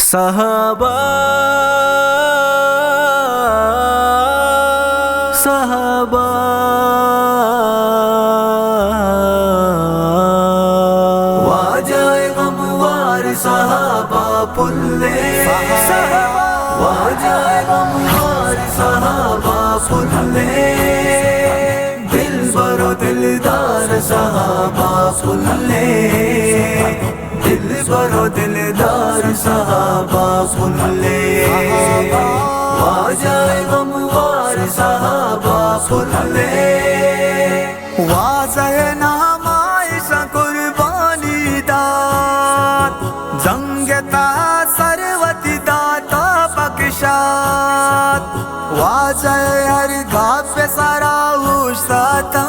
صحابہ صحابہ واجائے غموار صحابہ پلے واجائے غموار صحابہ پلے دل برو دلدار صحابہ پلے دل برو دلدار صحابہ پلے واجائے غموار صحابہ پلے واضح نام عائشہ قربانی داد زنگ تا سروتی داتا بخشاد واضح ہر گھاٹ پہ سارا ہوشتا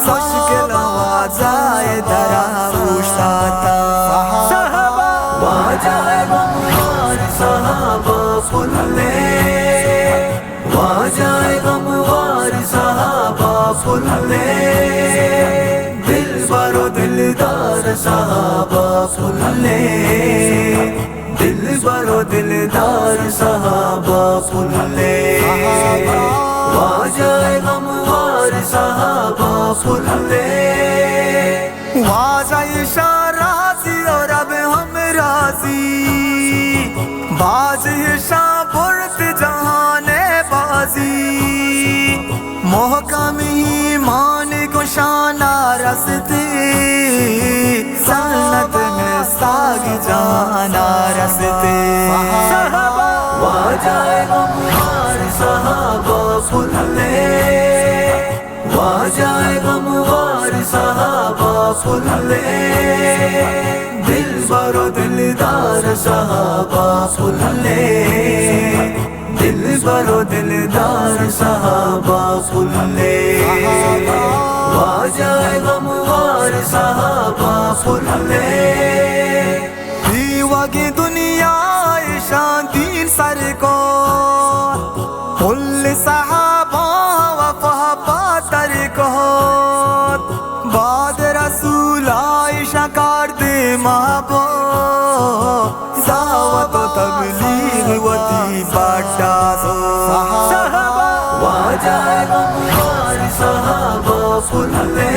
مشکل واضح درا ہوشتا واجائے غموار صحابہ پلے واجائے غموار صحابہ پلے دل برو دلدار صحابہ پلے دل برو دلدار صحابہ پلے واجائے غموار صحابہ پلے واضح راضی اور اب ہم راضی بازی شاہ برت جہان بازی محکم ایمان کو شانہ رستے سنت میں ساگ جانا رستے واجائے غموار صحابہ پلے واجائے غموار صحابہ پلے دل برو دلدار صحابہ پلے دل برو دلدار صحابہ پلے واجائے غموار صحابہ پلے دیوہ کی دنیا عائشہ دین سر کو کل صحابہ وفا تر کو بعد رسول عائشہ کار دے محبو دعوت و تبلیغ وتی باٹا سو واجائے غموار صحابہ پلے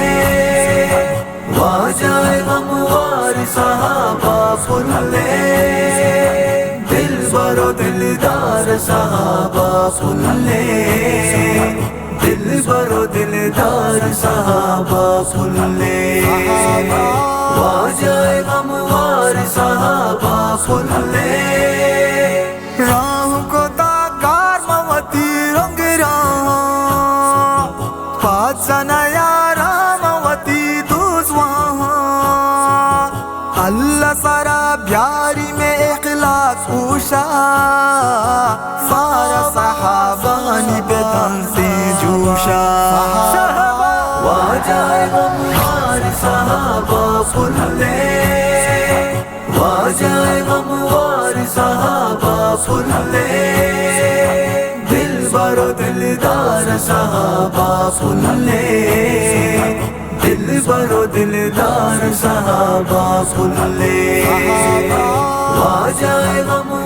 واجائے غموار صحابہ پلے دل برو دلدار صحابہ پلے دل برو دلدار صحابہ پلے واجائے غموار صحابہ پلے راہ کو داگار موتی رنگ راہ پاچنا یارا موتی دوز وہاں اللہ سارا بیاری میں اخلاق پوشا سارا صحابانی پہ تن سے جوشا واجائے غموار صحابہ پلے واجائے غموار صحابہ پلے دل برو دلدار صحابہ پلے دل برو دلدار صحابہ پلے واجائے غموار